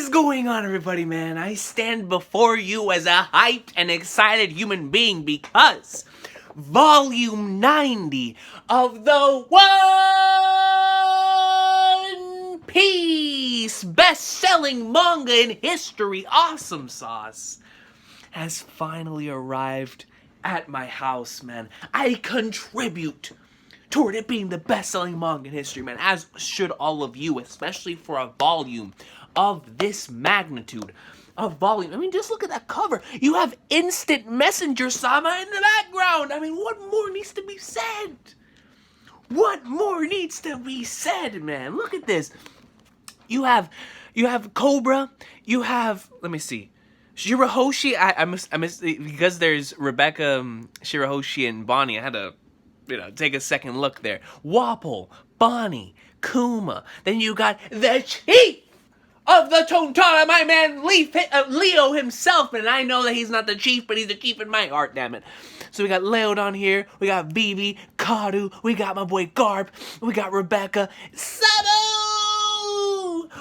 is going on, everybody, man? I stand before you as a hyped and excited human being because Volume 90 of the One Piece best-selling manga in history, Awesome Sauce, has finally arrived at my house, man. I contribute toward it being the best-selling manga in history, man, as should all of you, especially for a volume of this magnitude. A volume. I mean, just look at that cover. You have Instant Messenger-sama in the background. I mean, what more needs to be said? What more needs to be said, man? Look at this. You have Cobra. You have, let me see, Shirahoshi. I must because there's Rebecca, Shirahoshi, and Bonnie. I had to, take a second look there. Wapple, Bonnie, Kuma. Then you got the chief of the Tontara, my man Leo himself. And I know that he's not the chief, but he's the chief in my heart, damn it. So we got Leo down here. We got Bibi, Karu. We got my boy Garp. We got Rebecca. Sabu!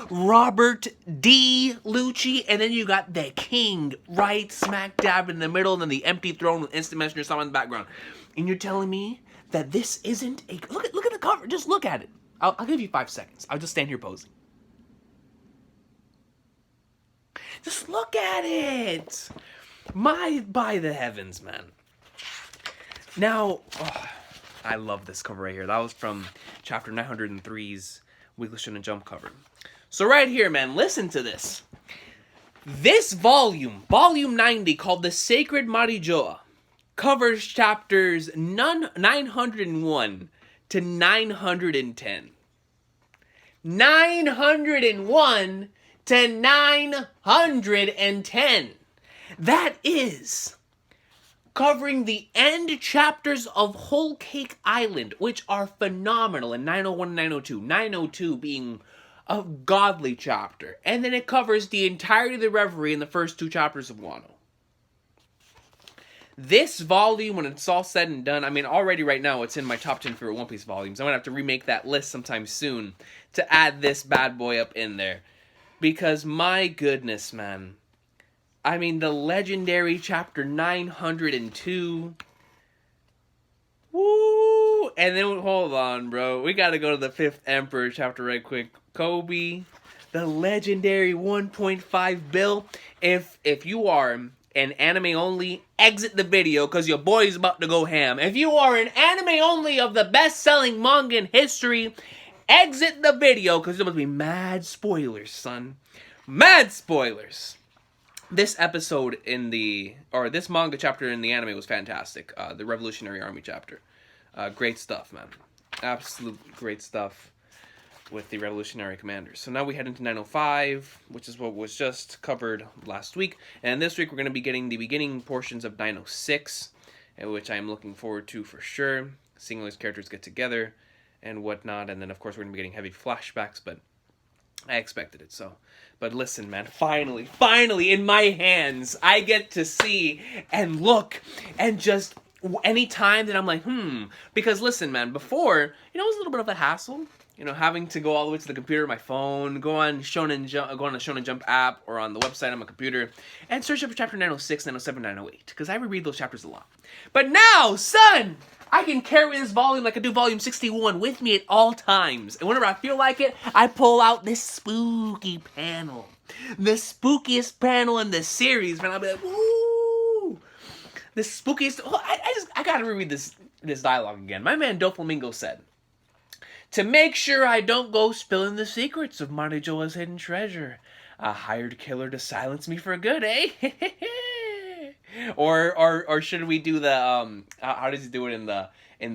Robert D. Lucci. And then you got the king right smack dab in the middle. And then the empty throne with Instant Messenger Sama in the background. And you're telling me that this isn't a... Look at the cover. Just look at it. I'll give you 5 seconds. I'll just stand here posing. Just look at it. By the heavens, man. Now, I love this cover right here. That was from chapter 903's Weekly Shonen Jump cover. So right here, man, listen to this. This volume, volume 90, called The Sacred Marijoa, covers chapters 901 to 910. 901 to 910. That is covering the end chapters of Whole Cake Island, which are phenomenal in 901 and 902. 902 being a godly chapter. And then it covers the entirety of the Reverie in the first 2 chapters of Wano. This volume, when it's all said and done, I mean, already right now it's in my top 10 favorite One Piece volumes. I'm going to have to remake that list sometime soon to add this bad boy up in there. Because, my goodness, man. I mean, the legendary chapter 902. Woo! And then, hold on, bro. We gotta go to the 5th Emperor chapter right quick. Kobe. The legendary 1.5 bill. If you are an anime only, exit the video because your boy's about to go ham. If you are an anime only of the best-selling manga in history, exit the video because there must be mad spoilers, son. Mad spoilers. This episode this manga chapter in the anime was fantastic. The Revolutionary Army chapter. Great stuff, man. Absolute great stuff with the Revolutionary Commanders. So now we head into 905, which is what was just covered last week. And this week we're going to be getting the beginning portions of 906, which I'm looking forward to for sure. Seeing all these characters get together and whatnot. And then, of course, we're going to be getting heavy flashbacks, but I expected it, so. But listen, man, finally, in my hands, I get to see and look and just any time that I'm like, because listen, man, before, it was a little bit of a hassle, having to go all the way to the computer, my phone, go on the Shonen Jump app or on the website on my computer and search up for chapter 906, 907, 908, because I reread those chapters a lot. But now, son, I can carry this volume like I do volume 61 with me at all times. And whenever I feel like it, I pull out this spooky panel. The spookiest panel in the series, man. I'll be like, woo! The spookiest... I gotta reread this dialogue again. My man Doflamingo said, "To make sure I don't go spilling the secrets of Marijoa's hidden treasure, a hired killer to silence me for good, eh?" Or should we do the how does he do it in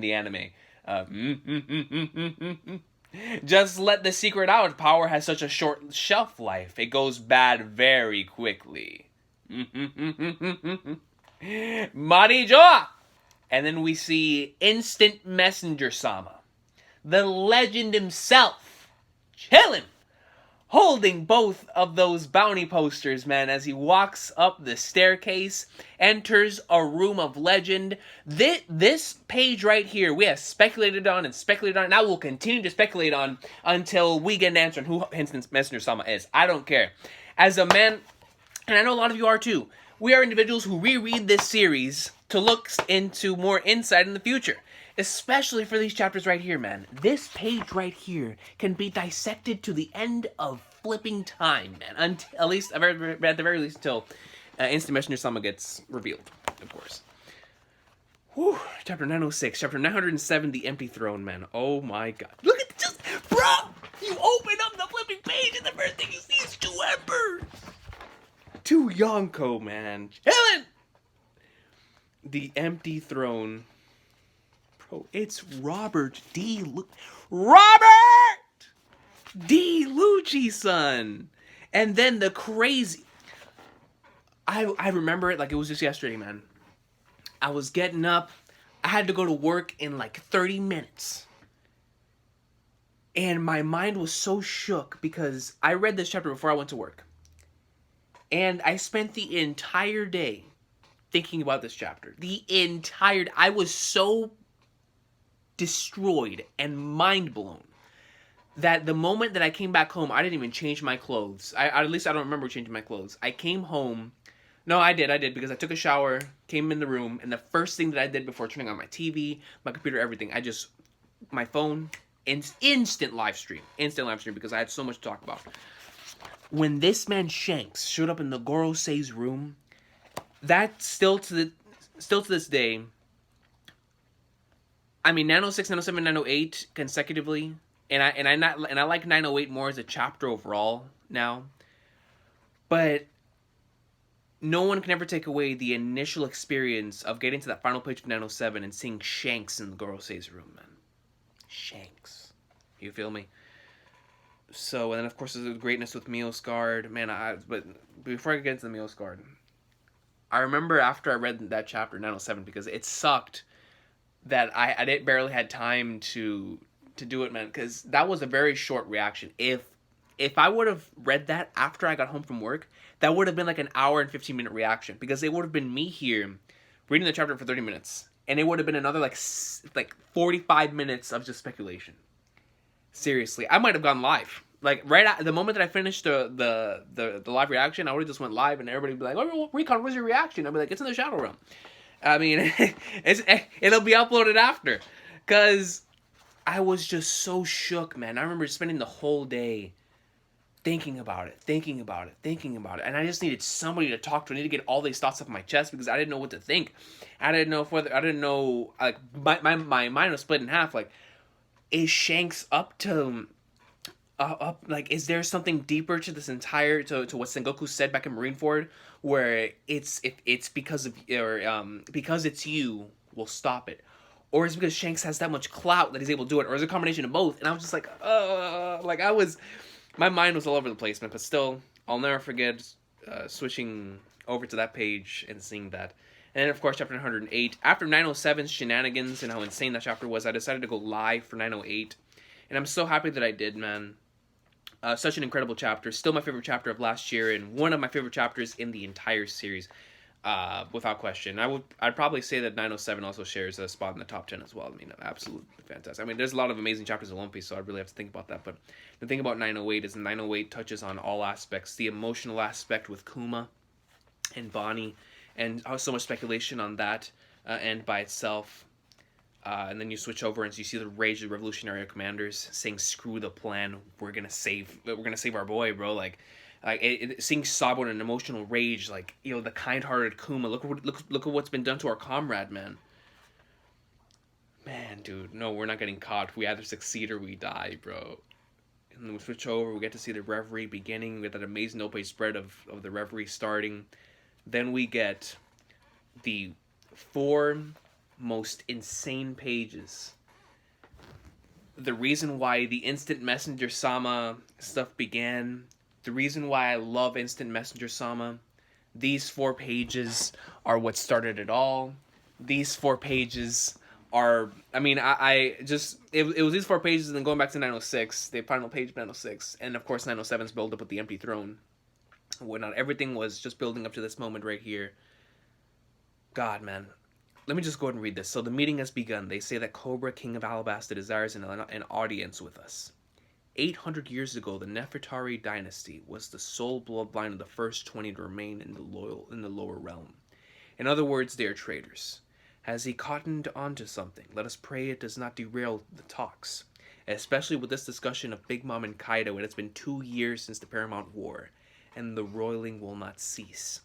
the anime? Just let the secret out. Power has such a short shelf life. It goes bad very quickly. Marijoa! And then we see Instant Messenger Sama, the legend himself, chillin', holding both of those bounty posters, man, as he walks up the staircase, enters a room of legend. This page right here, we have speculated on, and I will continue to speculate on until we get an answer on who Instant Messenger Sama is. I don't care. As a man, and I know a lot of you are too, we are individuals who reread this series to look into more insight in the future. Especially for these chapters right here, man. This page right here can be dissected to the end of flipping time, man. Until, at least, at the very least, until Instant Messenger-sama gets revealed, of course. Whew, chapter 906, chapter 907, The Empty Throne, man. Oh my god. Look at just, bro! You open up the flipping page and the first thing you see is 2 embers! 2 Yonko, man. Chillin'! The Empty Throne. Bro, it's Robert D. Lucci's son! And then the crazy... I remember it like it was just yesterday, man. I was getting up. I had to go to work in like 30 minutes. And my mind was so shook because I read this chapter before I went to work. And I spent the entire day thinking about this chapter. I was so destroyed and mind blown that the moment that I came back home, I didn't even change my clothes. At least I don't remember changing my clothes. I came home. No, I did because I took a shower, came in the room, and the first thing that I did before turning on my TV, my computer, everything, my phone, instant live stream because I had so much to talk about. When this man Shanks showed up in the Gorosei's room, that still to this day, I mean 906, 907, 908 consecutively, and I like 908 more as a chapter overall now, but no one can ever take away the initial experience of getting to that final page of 907 and seeing Shanks in the Gorosei's room, man. Shanks. You feel me? So, and then of course there's the greatness with Mioscard. Man, but before I get into the Mioscard, I remember after I read that chapter, 907, because it sucked that I barely had time to do it, man, because that was a very short reaction. If I would have read that after I got home from work, that would have been like an hour and 15-minute reaction, because it would have been me here reading the chapter for 30 minutes, and it would have been another like 45 minutes of just speculation. Seriously, I might have gone live. Like right at the moment that I finished the live reaction, I would have just went live, and everybody would be like, "Oh, Recon, what's your reaction?" I'd be like, "It's in the Shadow Realm." I mean, it'll be uploaded after, cause I was just so shook, man. I remember spending the whole day thinking about it, and I just needed somebody to talk to. I needed to get all these thoughts off my chest because I didn't know what to think. I didn't know like my mind was split in half. Like, is Shanks up to like, is there something deeper to this entire to what Sengoku said back in Marineford, where it's because of because it's you, we'll stop it, or is it because Shanks has that much clout that he's able to do it, or is it a combination of both? And I was just like, my mind was all over the place, man. But still, I'll never forget switching over to that page and seeing that. And then, of course, chapter 908. After 907's shenanigans and how insane that chapter was, I decided to go live for 908. And I'm so happy that I did, man. Such an incredible chapter. Still my favorite chapter of last year, and one of my favorite chapters in the entire series, without question. I'd probably say that 907 also shares a spot in the top 10 as well. I mean, absolutely fantastic. I mean, there's a lot of amazing chapters of One Piece, so I really have to think about that. But the thing about 908 is 908 touches on all aspects. The emotional aspect with Kuma and Bonnie, and so much speculation on that end by itself. And then you switch over and you see the rage of the Revolutionary Commanders saying, "Screw the plan. We're gonna save our boy, bro." Seeing Sabo in an emotional rage, like, you know, the kind-hearted Kuma. Look at what's been done to our comrade, man. Man, dude, no, we're not getting caught. We either succeed or we die, bro. And then we switch over. We get to see the Reverie beginning. We get that amazing no-page spread of the Reverie starting. Then we get the 4 most insane pages. The reason why the Instant Messenger-sama stuff began. The reason why I love Instant Messenger-sama. These 4 pages are what started it all. These 4 pages are... I mean, it was these 4 pages, and then going back to 906, the final page of 906, and of course 907's build up with the Empty Throne. Whatnot. Everything was just building up to this moment right here. God, man. Let me just go ahead and read this. So the meeting has begun. They say that Cobra, King of Alabasta, desires an audience with us. 800 years ago, the Nefertari dynasty was the sole bloodline of the first 20 to remain in the lower realm. In other words, they are traitors. Has he cottoned onto something? Let us pray it does not derail the talks. Especially with this discussion of Big Mom and Kaido, it has been 2 years since the Paramount War, and the roiling will not cease.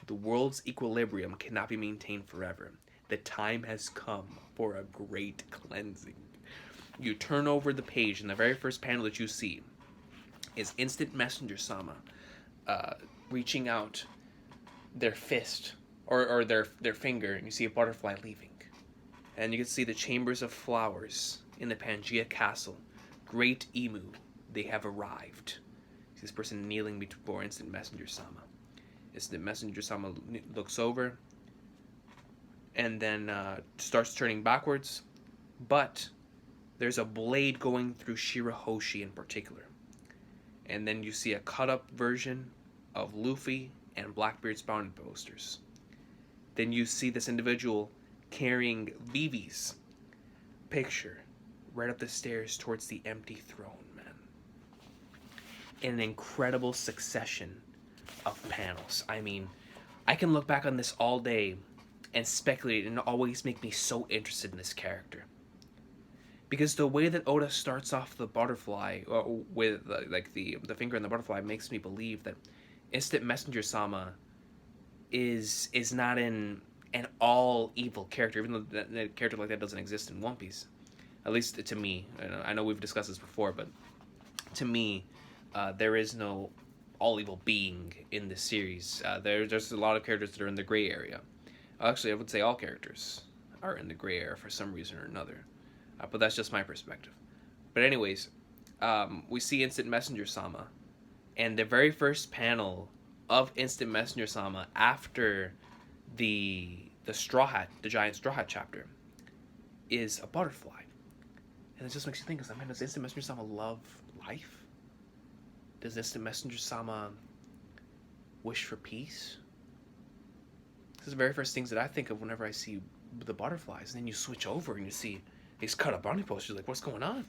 The world's equilibrium cannot be maintained forever. The time has come for a great cleansing. You turn over the page, and the very first panel that you see is Instant Messenger-sama reaching out their fist, or their finger, and you see a butterfly leaving. And you can see the chambers of flowers in the Pangea Castle. Great Imu, they have arrived. See this person kneeling before Instant Messenger-sama. Instant Messenger-sama looks over, and then starts turning backwards, but there's a blade going through Shirahoshi in particular. And then you see a cut-up version of Luffy and Blackbeard's bounty posters. Then you see this individual carrying Vivi's picture right up the stairs towards the empty throne, man. In an incredible succession of panels. I mean, I can look back on this all day and speculate and always make me so interested in this character. Because the way that Oda starts off the butterfly with like the finger in the butterfly makes me believe that Instant Messenger-sama is not an all evil character, even though that character like that doesn't exist in One Piece. At least to me. I know we've discussed this before, but to me, there is no all evil being in this series. There's a lot of characters that are in the gray area. Actually, I would say all characters are in the gray area for some reason or another. But that's just my perspective. But anyways, we see Instant Messenger-sama, and the very first panel of Instant Messenger-sama after the Straw Hat, the giant Straw Hat chapter, is a butterfly. And it just makes you think, man, does Instant Messenger-sama love life? Does Instant Messenger-sama wish for peace? This is the very first things that I think of whenever I see the butterflies. And then you switch over and you see these cut-up bounty posters. Like, what's going on?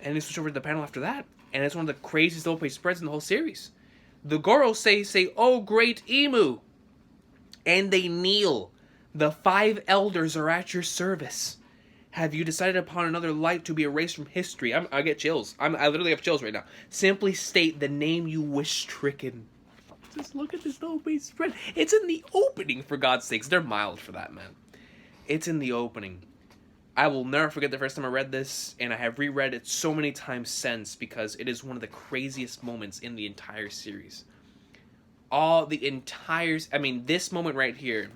And they switch over to the panel after that, and it's one of the craziest double-page spreads in the whole series. The Goro say, "Oh, great Imu!" And they kneel. The 5 elders are at your service. Have you decided upon another light to be erased from history? I get chills. I literally have chills right now. Simply state the name you wish stricken. Just look at this double-page spread. It's in the opening, for God's sakes. They're mild for that, man. It's in the opening. I will never forget the first time I read this, and I have reread it so many times since because it is one of the craziest moments in the entire series. This moment right here,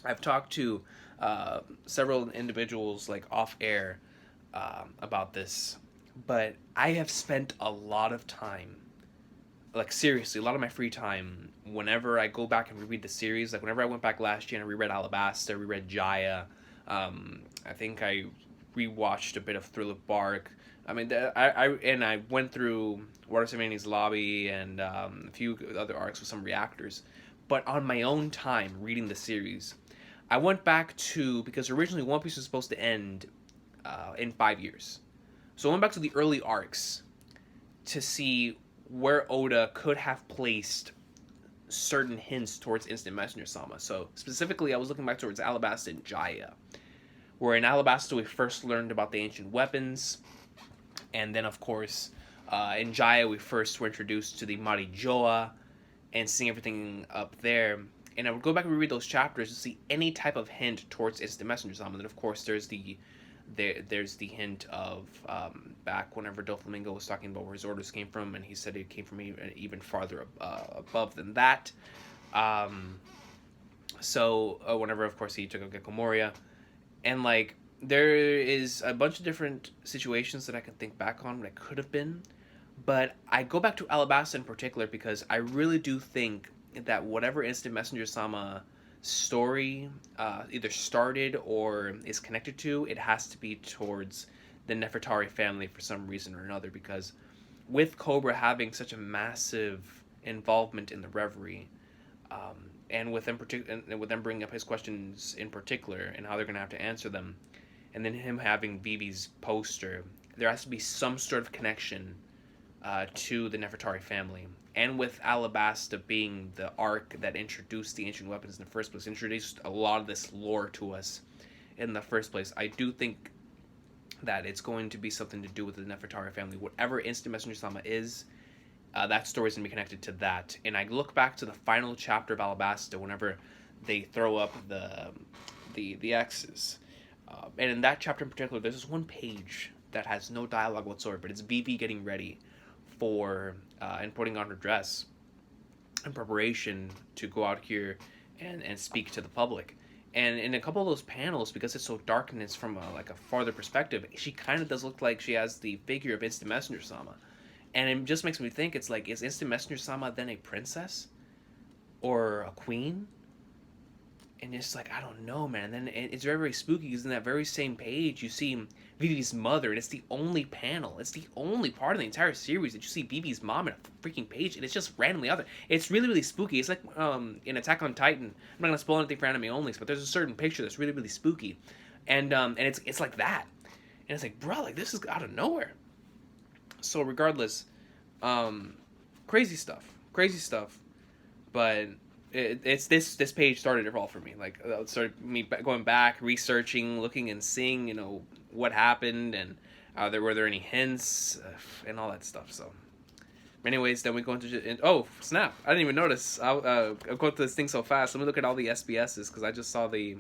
I've talked to several individuals like off air about this, but I have spent a lot of time, like seriously, a lot of my free time whenever I go back and reread the series. Like whenever I went back last year and I reread Alabasta, reread Jaya. I think I rewatched a bit of Thriller Bark. I mean, I went through Water 7's Lobby and a few other arcs with some reactors. But on my own time reading the series, I went back to, because originally One Piece was supposed to end in 5 years. So I went back to the early arcs to see where Oda could have placed certain hints towards Instant Messenger-sama. So specifically, I was looking back towards Alabasta and Jaya, where in Alabasta we first learned about the ancient weapons, and then of course in Jaya we first were introduced to the Marijoa and seeing everything up there. And I would go back and reread those chapters to see any type of hint towards Instant Messenger-sama. And then of course there's the hint of back whenever Doflamingo was talking about where his orders came from, and he said it came from even farther above than that. Whenever, of course, he took up Gecko Moria. And, like, there is a bunch of different situations that I can think back on that could have been. But I go back to Alabasta in particular because I really do think that whatever Instant Messenger-sama story either started or is connected to, it has to be towards the Nefertari family for some reason or another, because with Cobra having such a massive involvement in the Reverie, and with them bringing up his questions in particular and how they're going to have to answer them, and then him having Vivi's poster, there has to be some sort of connection to the Nefertari family. And with Alabasta being the arc that introduced the ancient weapons in the first place, introduced a lot of this lore to us in the first place, I do think that it's going to be something to do with the Nefertari family. Whatever Instant Messenger Sama is, that story's going to be connected to that. And I look back to the final chapter of Alabasta whenever they throw up the X's. And in that chapter in particular, there's this one page that has no dialogue whatsoever, but it's Vivi getting ready for and putting on her dress in preparation to go out here and speak to the public. And in a couple of those panels, because it's so dark and it's from like a farther perspective, she kind of does look like she has the figure of Instant Messenger Sama. And it just makes me think, it's like, is Instant Messenger Sama then a princess? Or a queen? And it's like, I don't know, man. And then it's very, very spooky because in that very same page, you see Vivi's mother, and it's the only panel. It's the only part of the entire series that you see Vivi's mom in a freaking page, and it's just randomly out there. It's really, really spooky. It's like in Attack on Titan. I'm not gonna spoil anything for anime only, but there's a certain picture that's really, really spooky, and it's like that, and it's like, bro, like this is out of nowhere. So regardless, crazy stuff, but. It's this page started it all for me. Like, it started me going back, researching, looking and seeing, what happened, and were there any hints, and all that stuff. So, anyways, then we go into oh snap! I didn't even notice. I'll go through this thing so fast. Let me look at all the SBSs because I just saw the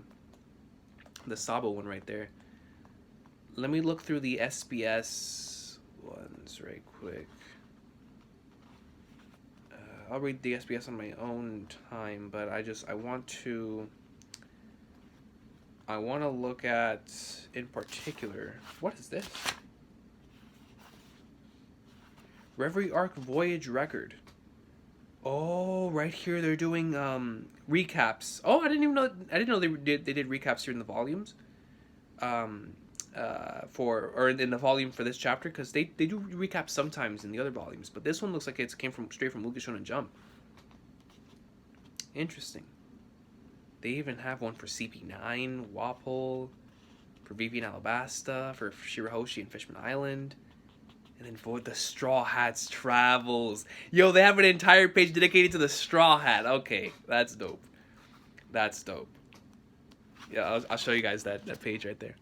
Sabo one right there. Let me look through the SBS ones right quick. I'll read the SBS on my own time, but I want to look at, in particular, what is this? Reverie Arc Voyage Record. Oh, right here they're doing recaps. Oh, I didn't know they did recaps here in the volumes. In the volume for this chapter, because they do recaps sometimes in the other volumes, but this one looks like it came straight from Lucas Shonen Jump. Interesting. They even have one for CP9, Wapol, for Vivi and Alabasta, for Shirahoshi and Fishman Island, and then for the Straw Hats Travels. Yo, they have an entire page dedicated to the Straw Hat. Okay, that's dope. Yeah, I'll show you guys that page right there.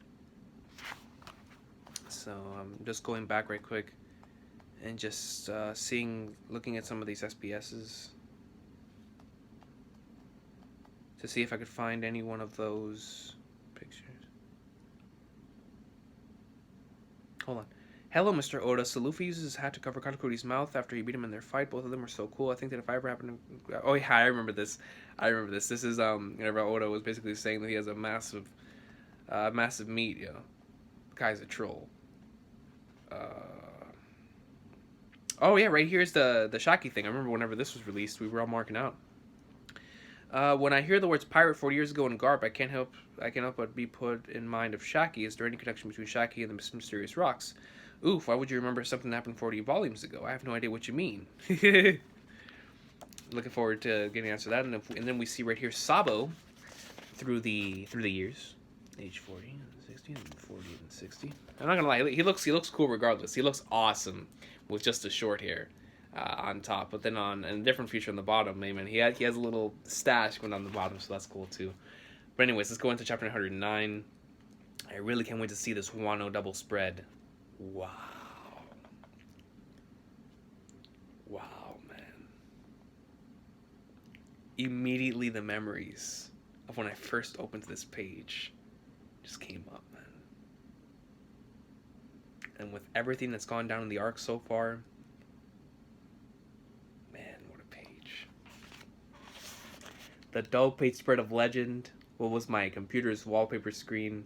So I'm just going back right quick and just looking at some of these SBSs to see if I could find any one of those pictures. Hold on. Hello, Mr. Oda. So Luffy uses his hat to cover Katakuri's mouth after he beat him in their fight. Both of them were so cool. I think that if I ever happened to... Oh, yeah, I remember this. This is, whenever Oda was basically saying that he has a massive meat, yo. The guy's a troll. Oh yeah, right here's the Shaki thing. I remember whenever this was released, we were all marking out. When I hear the words pirate 40 years ago in Garp, I can't help but be put in mind of Shaki. Is there any connection between Shaki and the mysterious rocks? Oof, why would you remember something that happened 40 volumes ago? I have no idea what you mean. Looking forward to getting an answer to that. And then we see right here Sabo through the years. Age 40 and 60 and 40 and 60. I'm not gonna lie, he looks cool regardless. He looks awesome with just the short hair on top, but then on a different feature on the bottom, man, he has a little stash going on the bottom, so that's cool too. But anyways, let's go into chapter 109. I really can't wait to see this Wano double spread. Wow, man. Immediately the memories of when I first opened this page just came up, man. And with everything that's gone down in the arc so far, man, what a page. The double page spread of Legend, what was my computer's wallpaper screen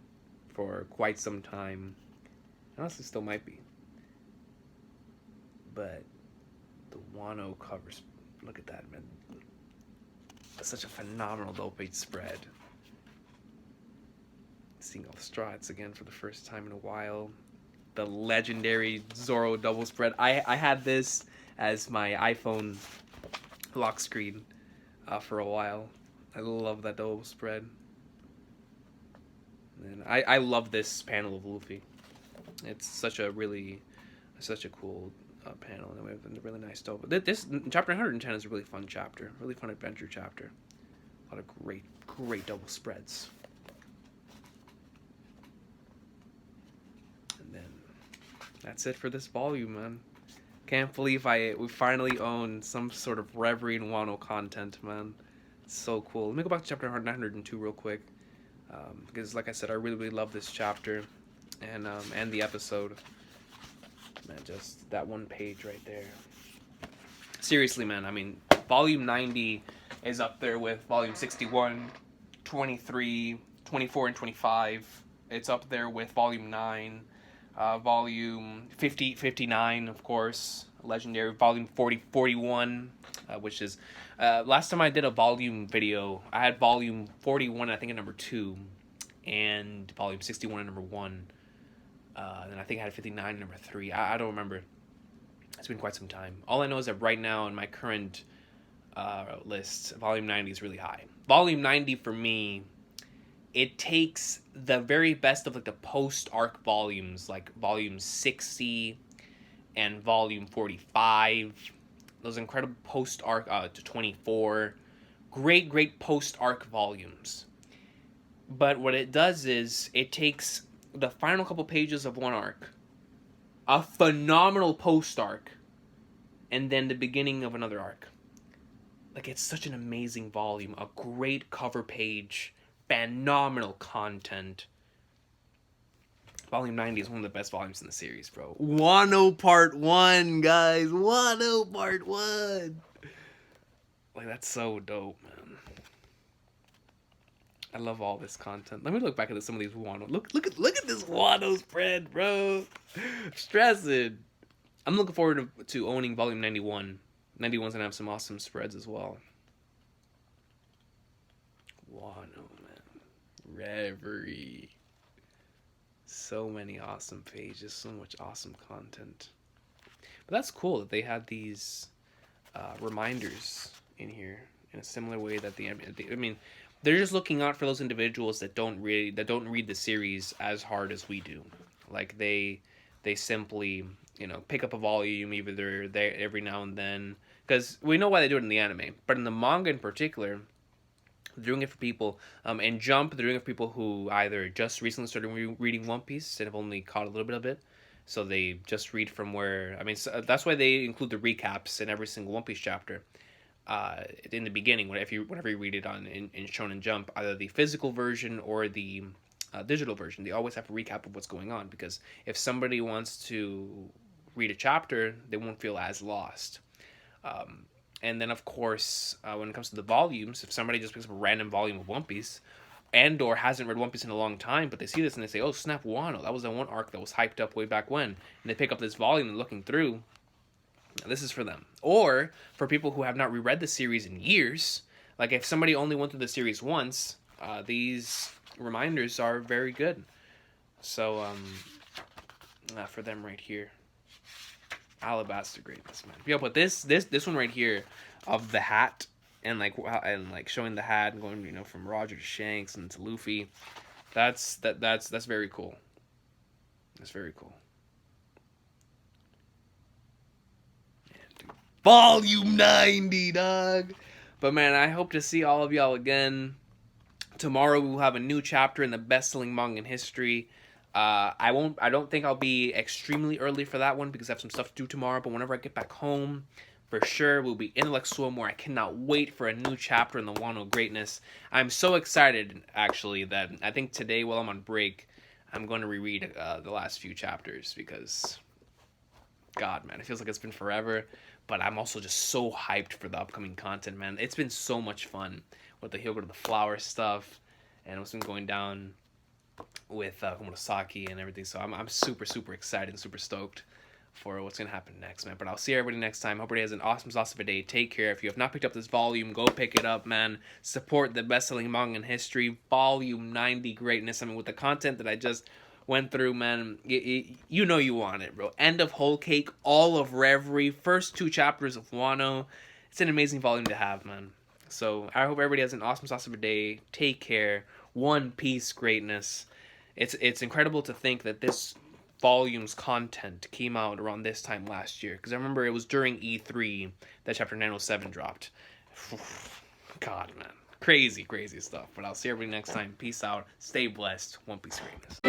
for quite some time. Honestly, still might be. But the Wano covers, look at that, man. That's such a phenomenal double page spread. Seeing all the Straw Hats again for the first time in a while. The legendary Zoro double spread. I had this as my iPhone lock screen for a while. I love that double spread. And I love this panel of Luffy. It's such a cool panel, and then we have the really nice double. This chapter 110 is a really fun chapter, really fun adventure chapter. A lot of great double spreads. And then that's it for this volume, man. Can't believe we finally own some sort of Reverie and Wano content, man. It's so cool. Let me go back to chapter 902 real quick, because like I said, I really love this chapter, and the episode. Man, just that one page right there. Seriously, man. I mean, volume 90 is up there with volume 61, 23, 24, and 25. It's up there with volume 9. Volume 50, 59, of course, legendary. Volume 40, 41, which is, last time I did a volume video, I had volume 41, I think, at number 2, and volume 61 at number 1. And I think I had 59 at number 3. I don't remember. It's been quite some time. All I know is that right now in my current list, volume 90 is really high. Volume 90 for me, it takes the very best of like the post-arc volumes, like volume 60 and volume 45. Those incredible post-arc to 24. Great post-arc volumes. But what it does is it takes the final couple pages of one arc, a phenomenal post-arc, and then the beginning of another arc. Like, it's such an amazing volume. A great cover page. Phenomenal content. Volume 90 is one of the best volumes in the series, bro. Wano Part 1, guys. Wano Part 1. Like, that's so dope, man. I love all this content. Let me look back at some of these Wano. Look at this Wano spread, bro. Stressing. I'm looking forward to owning volume 91. 91's gonna have some awesome spreads as well. Wano, man. Reverie. So many awesome pages, so much awesome content. But that's cool that they had these reminders in here in a similar way that I mean, they're just looking out for those individuals that don't read the series as hard as we do. Like they simply, you know, pick up a volume, either they're there every now and then, because we know why they do it in the anime, but in the manga in particular, they're doing it for people, and Jump, they're doing it for people who either just recently started reading One Piece and have only caught a little bit of it, so they just read from where, I mean, so that's why they include the recaps in every single One Piece chapter, in the beginning, whenever you read it in Shonen Jump, either the physical version or the digital version, they always have a recap of what's going on, because if somebody wants to read a chapter, they won't feel as lost. And then, of course, when it comes to the volumes, if somebody just picks up a random volume of One Piece, and or hasn't read One Piece in a long time, but they see this and they say, oh, snap, Wano, that was the one arc that was hyped up way back when, and they pick up this volume and looking through, this is for them. Or for people who have not reread the series in years, like if somebody only went through the series once, these reminders are very good. So, for them right here. Alabaster greatness, man. Yeah, but this one right here of the hat and like showing the hat and going, you know, from Roger to Shanks and to Luffy, that's very cool. That's very cool. Man, dude. Volume 90, dog. But man, I hope to see all of y'all again. Tomorrow we'll have a new chapter in the best-selling manga in history. I don't think I'll be extremely early for that one because I have some stuff to do tomorrow, but whenever I get back home, for sure, we'll be in Lex Swim, where I cannot wait for a new chapter in the Wano greatness. I'm so excited, actually, that I think today, while I'm on break, I'm going to reread the last few chapters, because, God, man, it feels like it's been forever, but I'm also just so hyped for the upcoming content, man. It's been so much fun with the Hyuga to the Flower stuff, and what's been going down with Komurasaki and everything, so I'm super excited and super stoked for what's gonna happen next, man. But I'll see everybody next time. Hope everybody has an awesome of a day. Take care. If you have not picked up this volume, go pick it up, man. Support the best-selling manga in history, volume 90 greatness. I mean, with the content that I just went through, man, you know you want it, bro. End of Whole Cake, all of Reverie, first 2 chapters of Wano. It's an amazing volume to have, man. So I hope everybody has an awesome of a day. Take care. One Piece greatness. It's incredible to think that this volumes content came out around this time last year. Because I remember it was during E3 that Chapter 907 dropped. God, man. Crazy, crazy stuff. But I'll see everybody next time. Peace out. Stay blessed. One Piece greatness.